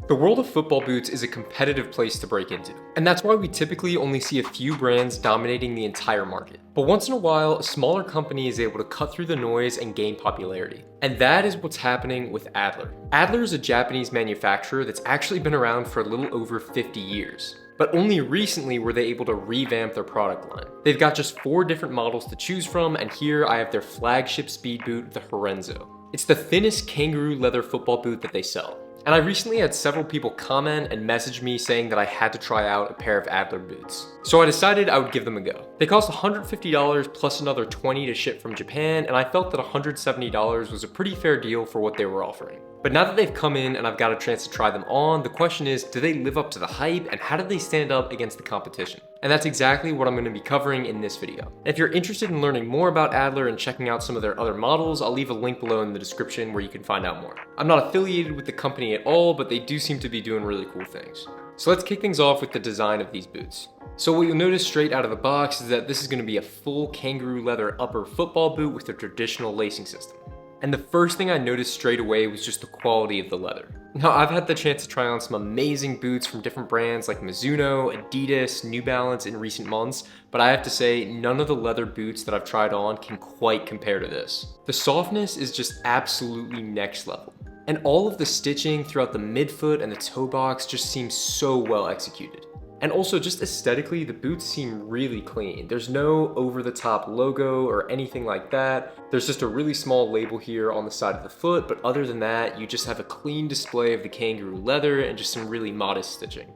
The world of football boots is a competitive place to break into, and that's why we typically only see a few brands dominating the entire market. But once in a while, a smaller company is able to cut through the noise and gain popularity. And that is what's happening with Adler. Adler is a Japanese manufacturer that's actually been around for a little over 50 years. But only recently were they able to revamp their product line. They've got just 4 different models to choose from, and here I have their flagship speed boot, the Horenso. It's the thinnest kangaroo leather football boot that they sell. And I recently had several people comment and message me saying that I had to try out a pair of Adler boots. So I decided I would give them a go. They cost $150 plus another $20 to ship from Japan, and I felt that $170 was a pretty fair deal for what they were offering. But now that they've come in and I've got a chance to try them on, the question is, do they live up to the hype and how do they stand up against the competition? And that's exactly what I'm going to be covering in this video. And if you're interested in learning more about Adler and checking out some of their other models, I'll leave a link below in the description where you can find out more. I'm not affiliated with the company at all, but they do seem to be doing really cool things. So let's kick things off with the design of these boots. So what you'll notice straight out of the box is that this is going to be a full kangaroo leather upper football boot with a traditional lacing system. And the first thing I noticed straight away was just the quality of the leather. Now, I've had the chance to try on some amazing boots from different brands like Mizuno, Adidas, New Balance in recent months, but I have to say none of the leather boots that I've tried on can quite compare to this. The softness is just absolutely next level. And all of the stitching throughout the midfoot and the toe box just seems so well executed. And also just aesthetically, the boots seem really clean. There's no over-the-top logo or anything like that. There's just a really small label here on the side of the foot, but other than that, you just have a clean display of the kangaroo leather and just some really modest stitching.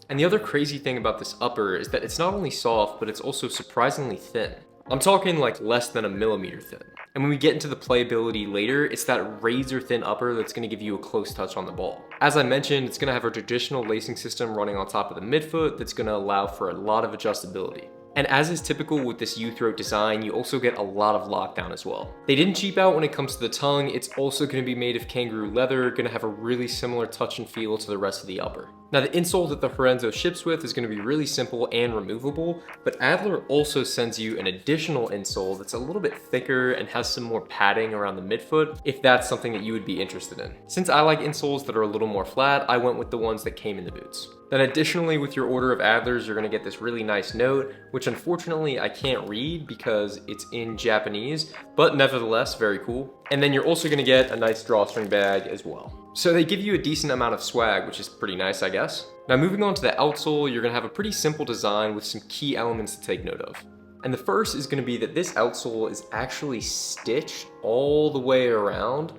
And the other crazy thing about this upper is that it's not only soft, but it's also surprisingly thin. I'm talking like less than a millimeter thin. And when we get into the playability later, it's that razor thin upper that's going to give you a close touch on the ball. As I mentioned, it's going to have a traditional lacing system running on top of the midfoot that's going to allow for a lot of adjustability. And as is typical with this U-throat design, you also get a lot of lockdown as well. They didn't cheap out when it comes to the tongue. It's also going to be made of kangaroo leather, going to have a really similar touch and feel to the rest of the upper. Now the insole that the Horenso ships with is going to be really simple and removable, but Adler also sends you an additional insole that's a little bit thicker and has some more padding around the midfoot, if that's something that you would be interested in. Since I like insoles that are a little more flat, I went with the ones that came in the boots. Then additionally, with your order of Adlers, you're going to get this really nice note, which unfortunately I can't read because it's in Japanese, but nevertheless, very cool. And then you're also going to get a nice drawstring bag as well. So they give you a decent amount of swag, which is pretty nice, I guess. Now moving on to the outsole, you're going to have a pretty simple design with some key elements to take note of. And the first is going to be that this outsole is actually stitched all the way around,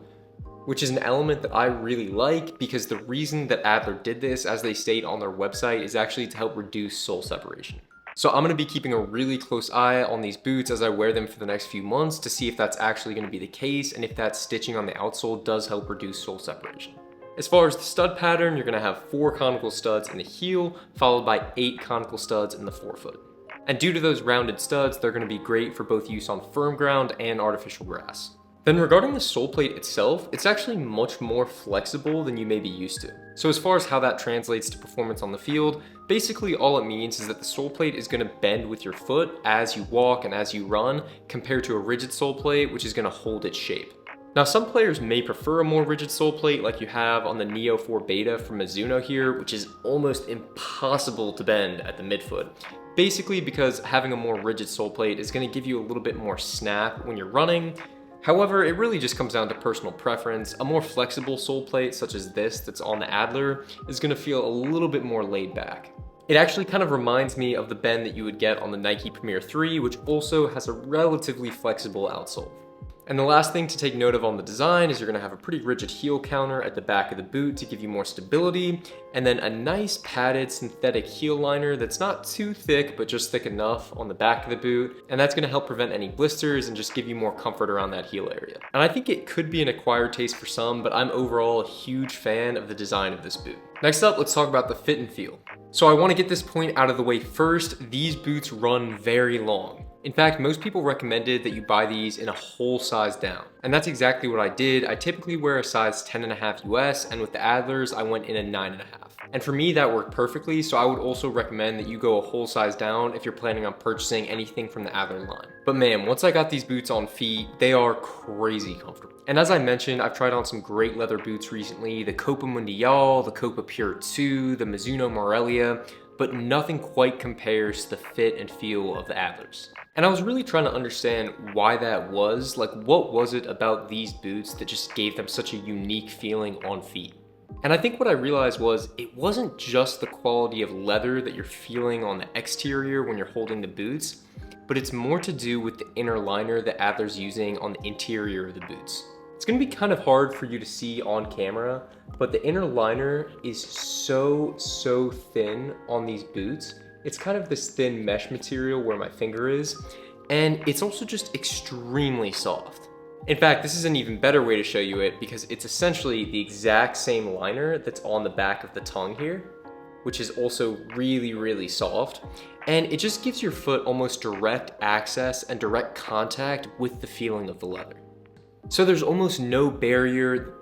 which is an element that I really like because the reason that Adler did this, as they state on their website, is actually to help reduce sole separation. So I'm going to be keeping a really close eye on these boots as I wear them for the next few months to see if that's actually going to be the case and if that stitching on the outsole does help reduce sole separation. As far as the stud pattern, you're going to have 4 conical studs in the heel, followed by 8 conical studs in the forefoot. And due to those rounded studs, they're going to be great for both use on firm ground and artificial grass. Then regarding the sole plate itself, it's actually much more flexible than you may be used to. So as far as how that translates to performance on the field, basically all it means is that the sole plate is going to bend with your foot as you walk and as you run, compared to a rigid sole plate, which is going to hold its shape. Now some players may prefer a more rigid sole plate like you have on the Neo 4 Beta from Mizuno here, which is almost impossible to bend at the midfoot. Basically because having a more rigid sole plate is going to give you a little bit more snap when you're running. However, it really just comes down to personal preference. A more flexible sole plate such as this that's on the Adler is going to feel a little bit more laid back. It actually kind of reminds me of the bend that you would get on the Nike Premier 3, which also has a relatively flexible outsole. And the last thing to take note of on the design is you're going to have a pretty rigid heel counter at the back of the boot to give you more stability, and then a nice padded synthetic heel liner that's not too thick but just thick enough on the back of the boot, and that's going to help prevent any blisters and just give you more comfort around that heel area. And I think it could be an acquired taste for some, but I'm overall a huge fan of the design of this boot. Next up, let's talk about the fit and feel. So I want to get this point out of the way first. These boots run very long. In fact, most people recommended that you buy these in a whole size down. And that's exactly what I did. I typically wear a size 10.5 US, and with the Adlers, I went in a 9.5. And for me, that worked perfectly, so I would also recommend that you go a whole size down if you're planning on purchasing anything from the Adler line. But man, once I got these boots on feet, they are crazy comfortable. And as I mentioned, I've tried on some great leather boots recently, the Copa Mundial, the Copa Pure 2, the Mizuno Morelia, but nothing quite compares to the fit and feel of the Adlers. And I was really trying to understand why that was. Like, what was it about these boots that just gave them such a unique feeling on feet? And I think what I realized was it wasn't just the quality of leather that you're feeling on the exterior when you're holding the boots, but it's more to do with the inner liner that Adler's using on the interior of the boots. It's gonna be kind of hard for you to see on camera, but the inner liner is so thin on these boots. It's kind of this thin mesh material where my finger is, and it's also just extremely soft. In fact, this is an even better way to show you it because it's essentially the exact same liner that's on the back of the tongue here, which is also really soft. And it just gives your foot almost direct access and direct contact with the feeling of the leather. So there's almost no barrier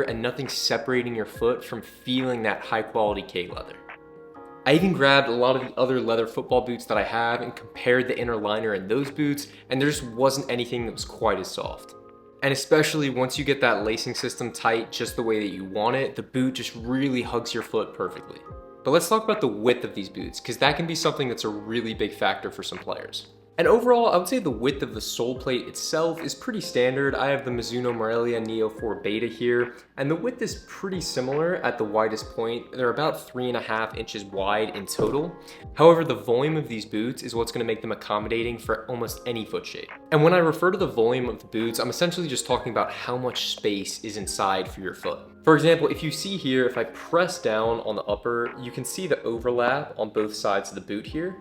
and nothing separating your foot from feeling that high quality K leather. I even grabbed a lot of the other leather football boots that I have and compared the inner liner in those boots, and there just wasn't anything that was quite as soft. And especially once you get that lacing system tight just the way that you want it, the boot just really hugs your foot perfectly. But let's talk about the width of these boots, because that can be something that's a really big factor for some players. And overall, I would say the width of the sole plate itself is pretty standard. I have the Mizuno Morelia Neo 4 Beta here, and the width is pretty similar at the widest point. They're about 3.5 inches wide in total. However, the volume of these boots is what's gonna make them accommodating for almost any foot shape. And when I refer to the volume of the boots, I'm essentially just talking about how much space is inside for your foot. For example, if you see here, if I press down on the upper, you can see the overlap on both sides of the boot here.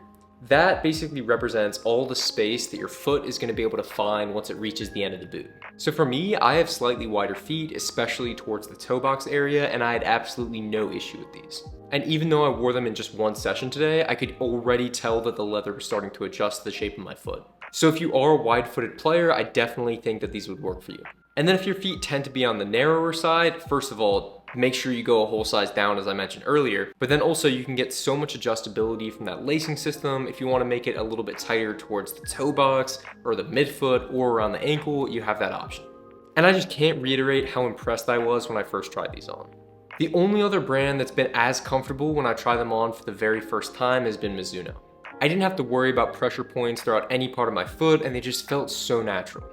That basically represents all the space that your foot is going to be able to find once it reaches the end of the boot. So for me, I have slightly wider feet, especially towards the toe box area, and I had absolutely no issue with these. And even though I wore them in just one session today, I could already tell that the leather was starting to adjust to the shape of my foot. So if you are a wide-footed player, I definitely think that these would work for you. And then if your feet tend to be on the narrower side, first of all, make sure you go a whole size down, as I mentioned earlier, but then also you can get so much adjustability from that lacing system. If you want to make it a little bit tighter towards the toe box or the midfoot or around the ankle, you have that option. And I just can't reiterate how impressed I was when I first tried these on. The only other brand that's been as comfortable when I try them on for the very first time has been Mizuno. I didn't have to worry about pressure points throughout any part of my foot, and they just felt so natural.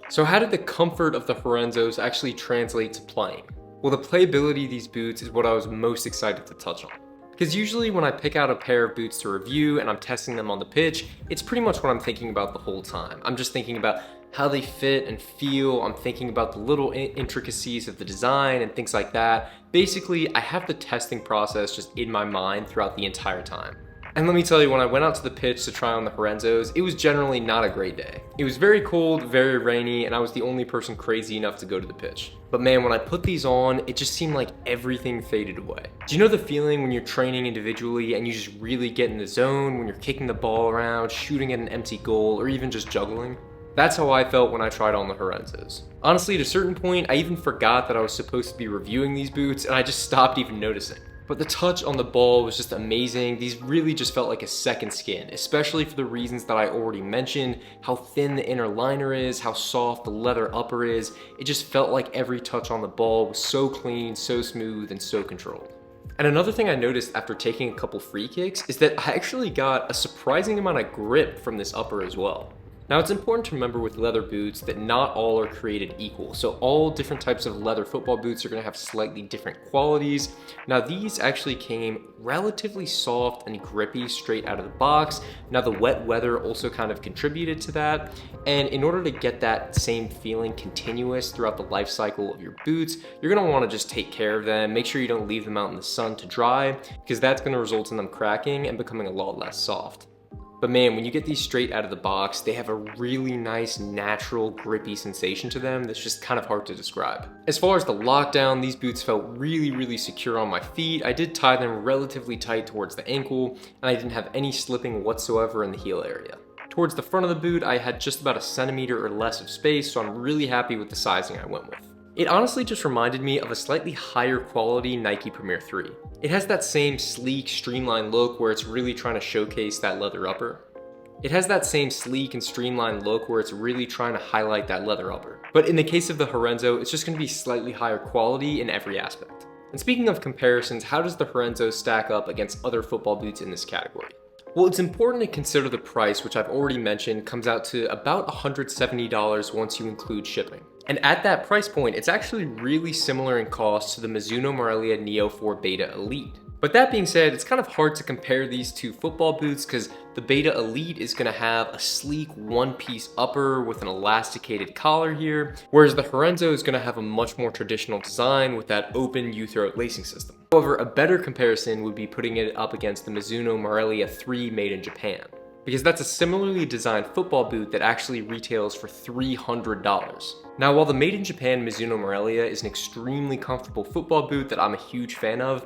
So how did the comfort of the Horensos actually translate to playing? Well, the playability of these boots is what I was most excited to touch on. Because usually when I pick out a pair of boots to review and I'm testing them on the pitch, it's pretty much what I'm thinking about the whole time. I'm just thinking about how they fit and feel. I'm thinking about the little intricacies of the design and things like that. Basically, I have the testing process just in my mind throughout the entire time. And let me tell you, when I went out to the pitch to try on the Horensos, it was generally not a great day. It was very cold, very rainy, and I was the only person crazy enough to go to the pitch. But man, when I put these on, it just seemed like everything faded away. Do you know the feeling when you're training individually and you just really get in the zone, when you're kicking the ball around, shooting at an empty goal, or even just juggling? That's how I felt when I tried on the Horensos. Honestly, at a certain point, I even forgot that I was supposed to be reviewing these boots, and I just stopped even noticing. But the touch on the ball was just amazing. These really just felt like a second skin, especially for the reasons that I already mentioned, how thin the inner liner is, how soft the leather upper is. It just felt like every touch on the ball was so clean, so smooth, and so controlled. And another thing I noticed after taking a couple free kicks is that I actually got a surprising amount of grip from this upper as well. Now, it's important to remember with leather boots that not all are created equal. So all different types of leather football boots are gonna have slightly different qualities. Now, these actually came relatively soft and grippy straight out of the box. Now, the wet weather also kind of contributed to that. And in order to get that same feeling continuous throughout the life cycle of your boots, you're gonna wanna just take care of them. Make sure you don't leave them out in the sun to dry, because that's gonna result in them cracking and becoming a lot less soft. But man, when you get these straight out of the box, they have a really nice, natural, grippy sensation to them that's just kind of hard to describe. As far as the lockdown, these boots felt really secure on my feet. I did tie them relatively tight towards the ankle, and I didn't have any slipping whatsoever in the heel area. Towards the front of the boot, I had just about a centimeter or less of space, so I'm really happy with the sizing I went with. It honestly just reminded me of a slightly higher quality Nike Premier 3. It has that same sleek, streamlined look where it's really trying to showcase that leather upper. It has that same sleek and streamlined look where it's really trying to highlight that leather upper. But in the case of the Horenso, it's just going to be slightly higher quality in every aspect. And speaking of comparisons, how does the Horenso stack up against other football boots in this category? Well, it's important to consider the price, which I've already mentioned, comes out to about $170 once you include shipping. And at that price point, it's actually really similar in cost to the Mizuno Morelia Neo 4 Beta Elite. But that being said, it's kind of hard to compare these two football boots because the Beta Elite is going to have a sleek one-piece upper with an elasticated collar here, whereas the Horenso is going to have a much more traditional design with that open U-throat lacing system. However, a better comparison would be putting it up against the Mizuno Morelia 3 made in Japan, because that's a similarly designed football boot that actually retails for $300. Now, while the made in Japan Mizuno Morelia is an extremely comfortable football boot that I'm a huge fan of,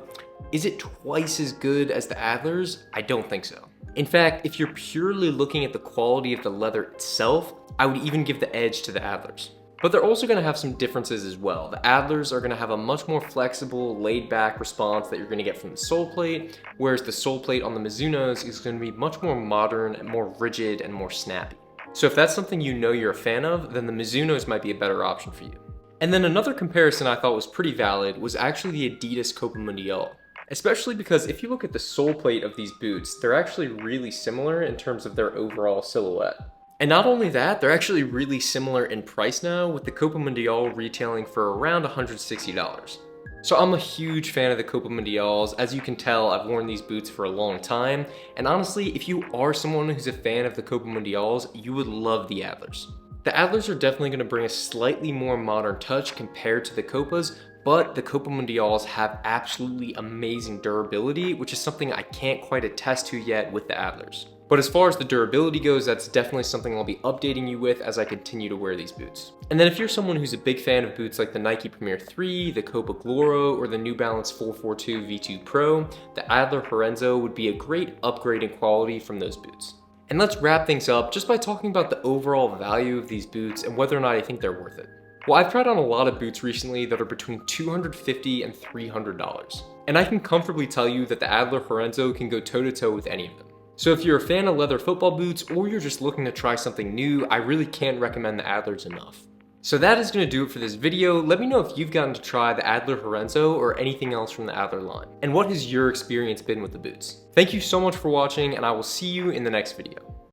is it twice as good as the Adler's? I don't think so. In fact, if you're purely looking at the quality of the leather itself, I would even give the edge to the Adler's. But they're also going to have some differences as well. The Adler's are going to have a much more flexible, laid-back response that you're going to get from the sole plate, whereas the sole plate on the Mizuno's is going to be much more modern and more rigid and more snappy. So if that's something you know you're a fan of, then the Mizuno's might be a better option for you. And then another comparison I thought was pretty valid was actually the Adidas Copa Mundial. Especially because if you look at the sole plate of these boots, they're actually really similar in terms of their overall silhouette. And not only that, they're actually really similar in price now, with the Copa Mundial retailing for around $160. So I'm a huge fan of the Copa Mundials. As you can tell, I've worn these boots for a long time, and honestly, if you are someone who's a fan of the Copa Mundials, you would love the Adlers. The Adlers are definitely going to bring a slightly more modern touch compared to the Copas, but the Copa Mundials have absolutely amazing durability, which is something I can't quite attest to yet with the Adlers. But as far as the durability goes, that's definitely something I'll be updating you with as I continue to wear these boots. And then if you're someone who's a big fan of boots like the Nike Premier 3, the Copa Gloro, or the New Balance 442 V2 Pro, the Adler Horenso would be a great upgrade in quality from those boots. And let's wrap things up just by talking about the overall value of these boots and whether or not I think they're worth it. Well, I've tried on a lot of boots recently that are between $250 and $300. And I can comfortably tell you that the Adler Horenso can go toe-to-toe with any of them. So if you're a fan of leather football boots or you're just looking to try something new, I really can't recommend the Adlers enough. So that is going to do it for this video. Let me know if you've gotten to try the Adler Horenso or anything else from the Adler line. And what has your experience been with the boots? Thank you so much for watching, and I will see you in the next video.